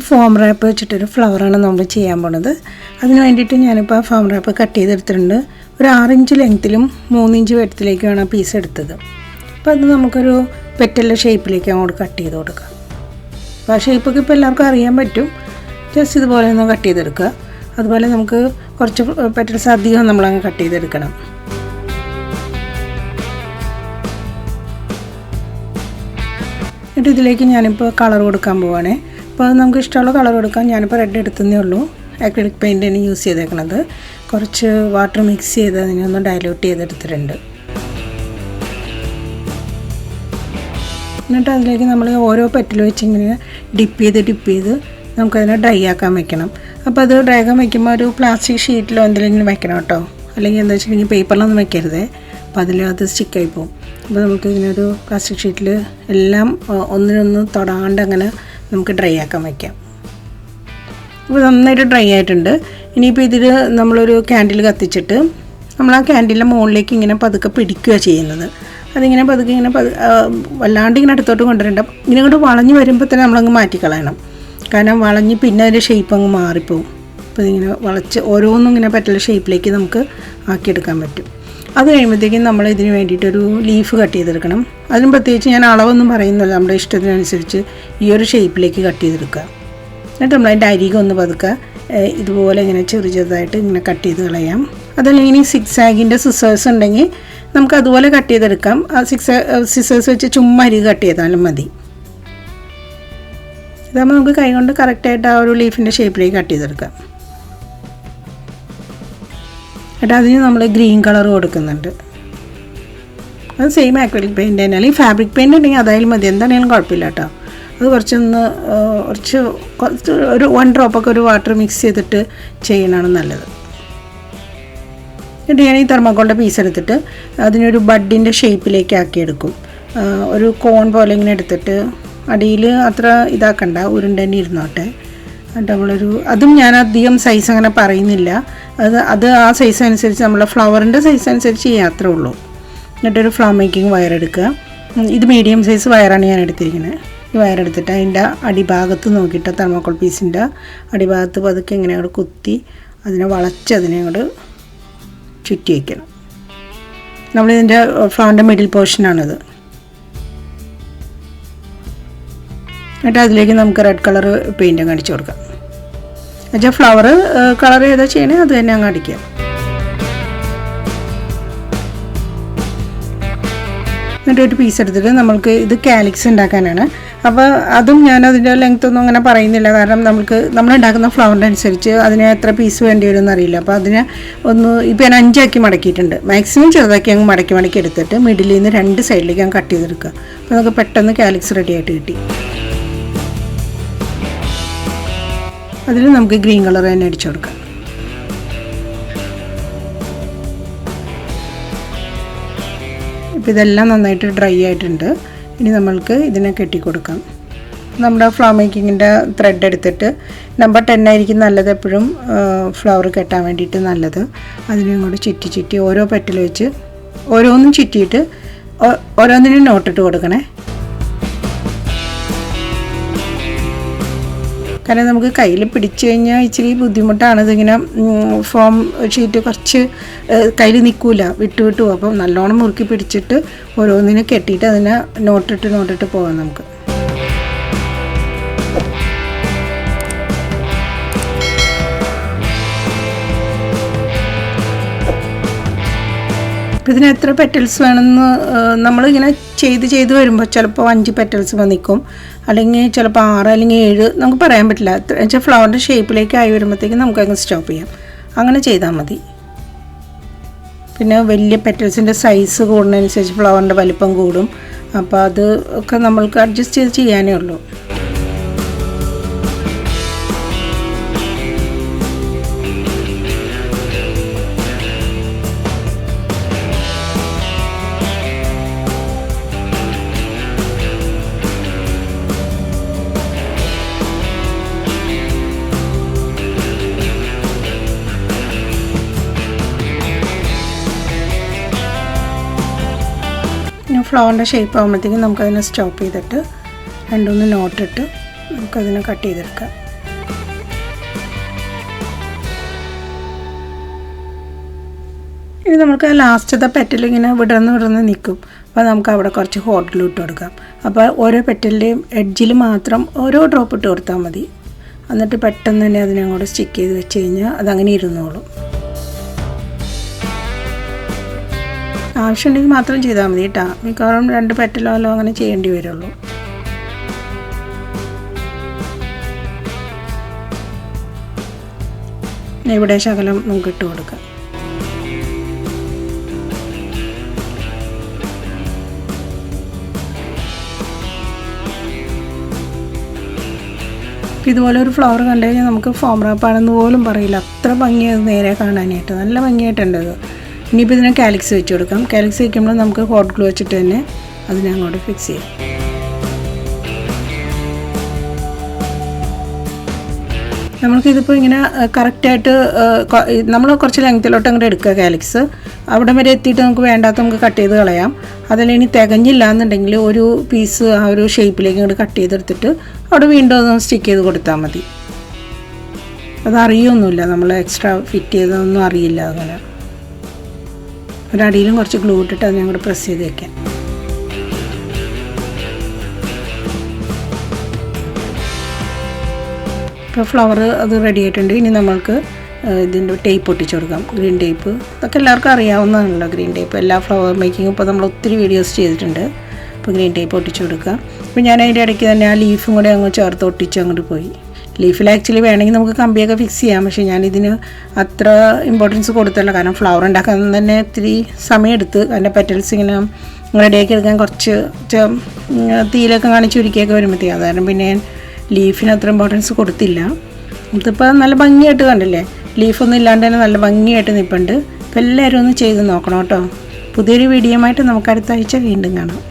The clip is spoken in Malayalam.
ഫോം റാപ്പ് വെച്ചിട്ടൊരു ഫ്ലവറാണ് നമ്മൾ ചെയ്യാൻ പോണത്. അതിന് വേണ്ടിയിട്ട് ഞാനിപ്പോൾ ഫോം റാപ്പ് കട്ട് ചെയ്തെടുത്തിട്ടുണ്ട്. ഒരു 6 ഇഞ്ച് ലെങ്ത്തിലും 3 ഇഞ്ച് വെട്ടത്തിലേക്കാണ് പീസ് എടുത്തത്. അപ്പോൾ അത് നമുക്കൊരു പെറ്റലിൻ്റെ ഷേപ്പിലേക്ക് അങ്ങോട്ട് കട്ട് ചെയ്ത് കൊടുക്കാം. അപ്പോൾ ആ ഷേപ്പൊക്കെ ഇപ്പോൾ എല്ലാവർക്കും അറിയാൻ പറ്റും. ജസ്റ്റ് ഇതുപോലെ ഒന്ന് കട്ട് ചെയ്തെടുക്കുക. അതുപോലെ നമുക്ക് കുറച്ച് പെറ്റൽസ് അധികം നമ്മളങ്ങ് കട്ട് ചെയ്തെടുക്കണം. എന്നിട്ട് ഇതിലേക്ക് ഞാനിപ്പോൾ കളർ കൊടുക്കാൻ പോവുകയാണേ. അപ്പോൾ നമുക്ക് ഇഷ്ടമുള്ള കളർ കൊടുക്കാം. ഞാനിപ്പോൾ റെഡ് എടുത്തതേ ഉള്ളൂ. അക്രിലിക് പെയിൻ്റാണ് യൂസ് ചെയ്തേക്കുന്നത്. കുറച്ച് വാട്ടർ മിക്സ് ചെയ്ത് അതിനൊന്ന് ഡൈല്യൂട്ട് ചെയ്തെടുത്തിട്ടുണ്ട്. എന്നിട്ട് അതിലേക്ക് നമ്മൾ ഓരോ പെറ്റൽ വെച്ച് ഇങ്ങനെ ഡിപ്പ് ചെയ്ത് നമുക്കതിനെ ഡ്രൈ ആക്കാൻ വെക്കണം. അപ്പോൾ അത് ഡ്രൈ ആക്കാൻ വയ്ക്കുമ്പോൾ ഒരു പ്ലാസ്റ്റിക് ഷീറ്റിലോ എന്തെങ്കിലും വെക്കണം കേട്ടോ. അല്ലെങ്കിൽ എന്താ വെച്ചിട്ടുണ്ടെങ്കിൽ പേപ്പറിലൊന്നും വെക്കരുതേ. അപ്പോൾ അതിലത് സ്റ്റിക്കായി പോകും. അപ്പോൾ നമുക്ക് ഇങ്ങനെ ഒരു പ്ലാസ്റ്റിക് ഷീറ്റിൽ എല്ലാം ഒന്നിനൊന്ന് തൊടാണ്ട് അങ്ങനെ നമുക്ക് ഡ്രൈ ആക്കാൻ വയ്ക്കാം. അപ്പോൾ നന്നായിട്ട് ഡ്രൈ ആയിട്ടുണ്ട്. ഇനിയിപ്പോൾ ഇതിൽ നമ്മളൊരു ക്യാൻഡിൽ കത്തിച്ചിട്ട് നമ്മൾ ആ ക്യാൻഡിലിൻ്റെ മുകളിലേക്ക് ഇങ്ങനെ പതുക്കെ പിടിക്കുക ചെയ്യുന്നത്. അതിങ്ങനെ പതുക്കെ ഇങ്ങനെ വല്ലാണ്ട് ഇങ്ങനെ അടുത്തോട്ട് കൊണ്ടുവരണ്ട. ഇങ്ങനെ ഇങ്ങോട്ട് വളഞ്ഞ് വരുമ്പോൾ തന്നെ നമ്മളങ്ങ് മാറ്റിക്കളയണം. കാരണം വളഞ്ഞ് പിന്നെ അതിൻ്റെ ഷേപ്പ് അങ്ങ് മാറിപ്പോവും. അപ്പോൾ ഇതിങ്ങനെ വളച്ച് ഓരോന്നും ഇങ്ങനെ പറ്റുള്ള ഷേപ്പിലേക്ക് നമുക്ക് ആക്കിയെടുക്കാൻ പറ്റും. അത് കഴിയുമ്പോഴത്തേക്കും നമ്മൾ ഇതിന് വേണ്ടിയിട്ടൊരു ലീഫ് കട്ട് ചെയ്തെടുക്കണം. അതിന് പ്രത്യേകിച്ച് ഞാൻ അളവൊന്നും പറയുന്നില്ല. നമ്മുടെ ഇഷ്ടത്തിനനുസരിച്ച് ഈ ഒരു ഷേപ്പിലേക്ക് കട്ട് ചെയ്തെടുക്കുക. എന്നിട്ട് നമ്മളതിൻ്റെ അരികെ ഒന്ന് പതുക്കുക ഇതുപോലെ ഇങ്ങനെ ചെറുതായിട്ട് ഇങ്ങനെ കട്ട് ചെയ്ത് കളയാം. അതല്ലെങ്കിൽ സിക്സാഗിൻ്റെ സിസേഴ്സ് ഉണ്ടെങ്കിൽ നമുക്ക് അതുപോലെ കട്ട് ചെയ്തെടുക്കാം. ആ സിസേഴ്സ് വെച്ച് ചുമ്മാ അരികെ കട്ട് ചെയ്താലും മതി. ഇതാകുമ്പോൾ നമുക്ക് കൈ കൊണ്ട് കറക്റ്റായിട്ട് ആ ഒരു ലീഫിൻ്റെ ഷേപ്പിലേക്ക് കട്ട് ചെയ്തെടുക്കാം. എന്നിട്ട് അതിന് നമ്മൾ ഗ്രീൻ കളർ കൊടുക്കുന്നുണ്ട്. അത് സെയിം ആക്രിലിക് പെയിൻ്റ് തന്നെ. അല്ലെങ്കിൽ ഫാബ്രിക് പെയിൻ്റ് ഉണ്ടെങ്കിൽ അതായാലും മതി, എന്താണെങ്കിലും കുഴപ്പമില്ല കേട്ടോ. അത് കുറച്ച് ഒരു 1 ഡ്രോപ്പൊക്കെ ഒരു വാട്ടർ മിക്സ് ചെയ്തിട്ട് ചെയ്യണതാണ് നല്ലത്. എന്നിട്ട് ഞാൻ ഈ തെർമോക്കോളിൻ്റെ പീസ് എടുത്തിട്ട് അതിനൊരു ബഡിൻ്റെ ഷേപ്പിലേക്ക് ആക്കിയെടുക്കും. ഒരു കോൺ പോലെ ഇങ്ങനെ എടുത്തിട്ട് അടിയിൽ അത്ര ഇതാക്കണ്ട, ഉരുണ്ടന്നെ ഇരുന്നോട്ടെ. എന്നിട്ട് അതും ഞാൻ അധികം സൈസ് അങ്ങനെ പറയുന്നില്ല. അത് ആ സൈസ് അനുസരിച്ച് നമ്മളെ ഫ്ലവറിൻ്റെ സൈസ് അനുസരിച്ച് ചെയ്യാത്രേ ഉള്ളൂ. എന്നിട്ടൊരു ഫ്ലവർ മേക്കിംഗ് വയർ എടുക്കുക. ഇത് മീഡിയം സൈസ് വയറാണ് ഞാൻ എടുത്തിരിക്കുന്നത്. ഈ വയറെടുത്തിട്ട് അതിൻ്റെ അടിഭാഗത്ത് നോക്കിയിട്ട് തെർമോക്കോൾ പീസിൻ്റെ അടിഭാഗത്ത് പതുക്കെ ഇങ്ങനെ അങ്ങോട്ട് കുത്തി അതിനെ വളച്ചതിനെ അങ്ങോട്ട് ചുറ്റി വയ്ക്കണം. നമ്മളിതിൻ്റെ ഫ്ലവറിൻ്റെ മിഡിൽ പോർഷനാണിത്. എന്നിട്ട് അതിലേക്ക് നമുക്ക് റെഡ് കളർ പെയിൻ്റ് അങ്ങ് അടിച്ചു കൊടുക്കാം. എന്നുവെച്ചാൽ ഫ്ലവർ കളർ ഏതാ ചെയ്യണേ അത് തന്നെ അങ്ങ് അടിക്കുക. എന്നിട്ട് ഒരു പീസ് എടുത്തിട്ട് നമ്മൾക്ക് ഇത് കാലിക്സ് ഉണ്ടാക്കാനാണ്. അപ്പോൾ അതും ഞാൻ അതിൻ്റെ ലെങ്ത്തൊന്നും അങ്ങനെ പറയുന്നില്ല. കാരണം നമ്മളുണ്ടാക്കുന്ന ഫ്ലവറിൻ്റെ അനുസരിച്ച് അതിന് എത്ര പീസ് വേണ്ടി വരുമെന്ന് അറിയില്ല. അപ്പോൾ അതിനെ ഇപ്പോൾ ഞാൻ 5 ആക്കി മടക്കിയിട്ടുണ്ട്. മാക്സിമം ചെറുതാക്കി അങ്ങ് മടക്കി എടുത്തിട്ട് മിഡിലിൽ നിന്ന് 2 സൈഡിലേക്ക് അങ്ങ് കട്ട് ചെയ്തെടുക്കുക. അപ്പോൾ നമുക്ക് പെട്ടെന്ന് കാലിക്സ് റെഡി ആയിട്ട് കിട്ടി. അതിൽ നമുക്ക് ഗ്രീൻ കളർ തന്നെ അടിച്ചു കൊടുക്കാം. ഇപ്പോൾ ഇതെല്ലാം നന്നായിട്ട് ഡ്രൈ ആയിട്ടുണ്ട്. ഇനി നമ്മൾക്ക് ഇതിനെ കെട്ടിക്കൊടുക്കാം. നമ്മുടെ ഫ്ലവർ മേക്കിങ്ങിൻ്റെ ത്രെഡ് എടുത്തിട്ട് നമ്പർ 10 ആയിരിക്കും നല്ലത് എപ്പോഴും ഫ്ലവർ കെട്ടാൻ വേണ്ടിയിട്ട് നല്ലത്. അതിനെ കൂടെ ചുറ്റി ഓരോ പെറ്റൽ വെച്ച് ഓരോന്നും ചുറ്റിയിട്ട് ഓരോന്നിനും നോട്ടിട്ട് കൊടുക്കണേ. കാരണം നമുക്ക് കയ്യിൽ പിടിച്ചു കഴിഞ്ഞാൽ ഇച്ചിരി ബുദ്ധിമുട്ടാണ്. ഇതിങ്ങനെ ഫോം ഷീറ്റ് കുറച്ച് കയ്യിൽ നിൽക്കില്ല, വിട്ടു പോകും. അപ്പം നല്ലോണം മുറുക്കി പിടിച്ചിട്ട് ഓരോന്നിനും കെട്ടിയിട്ട് അതിനെ നോട്ടിട്ട് പോകാം നമുക്ക്. അപ്പോൾ ഇതിന് എത്ര പെറ്റൽസ് വേണമെന്ന് നമ്മളിങ്ങനെ ചെയ്ത് വരുമ്പോൾ ചിലപ്പോൾ 5 പെറ്റൽസ് നിൽക്കും, അല്ലെങ്കിൽ ചിലപ്പോൾ 6 അല്ലെങ്കിൽ 7, നമുക്ക് പറയാൻ പറ്റില്ല. എന്നുവെച്ചാൽ ഫ്ലവറിൻ്റെ ഷേപ്പിലേക്ക് ആയി വരുമ്പോഴത്തേക്കും നമുക്കങ്ങ് സ്റ്റോപ്പ് ചെയ്യാം. അങ്ങനെ ചെയ്താൽ മതി. പിന്നെ വലിയ പെറ്റൽസിൻ്റെ സൈസ് കൂടുന്നതനുസരിച്ച് ഫ്ലവറിൻ്റെ വലിപ്പം കൂടും. അപ്പോൾ അത് ഒക്കെ നമ്മൾക്ക് അഡ്ജസ്റ്റ് ചെയ്ത് ചെയ്യാനേ ഉള്ളൂ. ഫ്ലവറിൻ്റെ ഷേപ്പ് ആകുമ്പോഴത്തേക്കും നമുക്കതിനെ സ്റ്റോപ്പ് ചെയ്തിട്ട് 2-3 നോട്ടിട്ട് നമുക്കതിനെ കട്ട് ചെയ്തെടുക്കാം. ഇനി നമുക്ക് ലാസ്റ്റത്തെ പെറ്റലിങ്ങനെ വിടർന്ന് നിൽക്കും. അപ്പോൾ നമുക്ക് അവിടെ കുറച്ച് ഹോട്ട് ഗ്ലൂ ഇട്ട് കൊടുക്കാം. അപ്പോൾ ഓരോ പെറ്റലിൻ്റെയും എഡ്ജിൽ മാത്രം ഓരോ ഡ്രോപ്പ് ഇട്ട് കൊടുത്താൽ മതി. എന്നിട്ട് പെട്ടെന്ന് തന്നെ അതിനെ അങ്ങോട്ട് സ്റ്റിക്ക് ചെയ്ത് വെച്ച് കഴിഞ്ഞാൽ അതങ്ങനെ ഇരുന്നോളും. ആവശ്യമുണ്ടെങ്കിൽ മാത്രം ചെയ്താൽ മതി കേട്ടോ. മിക്കവാറും 2 പെറ്റലോ അങ്ങനെ ചെയ്യേണ്ടി വരുള്ളൂ. ഇവിടെ ശകലം നമുക്ക് ഇട്ട് കൊടുക്കാം. ഇതുപോലെ ഒരു ഫ്ലവർ കണ്ടു കഴിഞ്ഞാൽ നമുക്ക് ഫോം റാപ്പാണെന്ന് പോലും പറയില്ല. അത്ര ഭംഗിയത് നേരെ കാണാനായിട്ട് നല്ല ഭംഗിയായിട്ടുണ്ട് അത്. ഇനിയിപ്പോൾ ഇതിനെ കാലിക്സ് വെച്ച് കൊടുക്കാം. കാലിക്സ് വയ്ക്കുമ്പോൾ നമുക്ക് ഹോട്ട് ഗ്ലൂ വെച്ചിട്ട് തന്നെ അതിനെ അങ്ങോട്ട് ഫിക്സ് ചെയ്യാം. നമുക്കിതിപ്പോൾ ഇങ്ങനെ കറക്റ്റായിട്ട് നമ്മൾ കുറച്ച് ലെങ്ത്തിലോട്ട് അങ്ങോട്ട് എടുക്കുക കാലിക്സ്. അവിടെ വരെ എത്തിയിട്ട് നമുക്ക് വേണ്ടാത്ത നമുക്ക് കട്ട് ചെയ്ത് കളയാം. അതിൽ ഇനി തികഞ്ഞില്ല എന്നുണ്ടെങ്കിൽ ഒരു പീസ് ആ ഒരു ഷേപ്പിലേക്ക് ഇങ്ങോട്ട് കട്ട് ചെയ്തെടുത്തിട്ട് അവിടെ വീണ്ടും ഒന്ന് സ്റ്റിക്ക് ചെയ്ത് കൊടുത്താൽ മതി. അതറിയൊന്നുമില്ല, നമ്മൾ എക്സ്ട്രാ ഫിറ്റ് ചെയ്തതൊന്നും അറിയില്ല. അങ്ങനെ ഒരടിയിലും കുറച്ച് ഗ്ലൂ ഇട്ടിട്ട് അതിനെ അങ്ങോട്ട് പ്രസ് ചെയ്ത് വയ്ക്കാം. ഇപ്പോൾ ഫ്ലവർ അത് റെഡി ആയിട്ടുണ്ട്. ഇനി നമ്മൾക്ക് ഇതിൻ്റെ ടേപ്പ് ഒട്ടിച്ച് കൊടുക്കാം. ഗ്രീൻ ടേപ്പ് ഇതൊക്കെ എല്ലാവർക്കും അറിയാവുന്നതാണല്ലോ. ഗ്രീൻ ടേപ്പ് എല്ലാ ഫ്ലവർ മേക്കിങ്ങും ഇപ്പോൾ നമ്മൾ ഒത്തിരി വീഡിയോസ് ചെയ്തിട്ടുണ്ട്. അപ്പോൾ ഗ്രീൻ ടേപ്പ് ഒട്ടിച്ച് കൊടുക്കുക. അപ്പോൾ ഞാൻ അതിൻ്റെ ഇടയ്ക്ക് തന്നെ ആ ലീഫും കൂടെ അങ്ങ് ചേർത്ത് ഒട്ടിച്ച് അങ്ങോട്ട് പോയി. ലീഫിൽ ആക്ച്വലി വേണമെങ്കിൽ നമുക്ക് കമ്പിയൊക്കെ ഫിക്സ് ചെയ്യാം. പക്ഷേ ഞാനിതിന് അത്ര ഇമ്പോർട്ടൻസ് കൊടുത്തല്ല. കാരണം ഫ്ലവർ ഉണ്ടാക്കാൻ തന്നെ ഇത്തിരി സമയമെടുത്ത് അതിൻ്റെ പെറ്റൽസ് ഇങ്ങനെ റെഡിയാക്കി എടുക്കാൻ കുറച്ച് തീയിലൊക്കെ കാണിച്ച് ഉരുക്കിയൊക്കെ വരുമ്പോഴത്തേക്കും അത് കാരണം പിന്നെ ഞാൻ ലീഫിന് അത്ര ഇമ്പോർട്ടൻസ് കൊടുത്തില്ല. ഇതിപ്പോൾ നല്ല ഭംഗിയായിട്ട് കണ്ടില്ലേ, ലീഫൊന്നും ഇല്ലാണ്ട് തന്നെ നല്ല ഭംഗിയായിട്ട് നിൽപ്പുണ്ട്. അപ്പോൾ എല്ലാവരും ഒന്ന് ചെയ്ത് നോക്കണം കേട്ടോ. പുതിയൊരു വീഡിയോ ആയിട്ട് നമുക്ക് അടുത്ത ആഴ്ച വീണ്ടും കാണാം.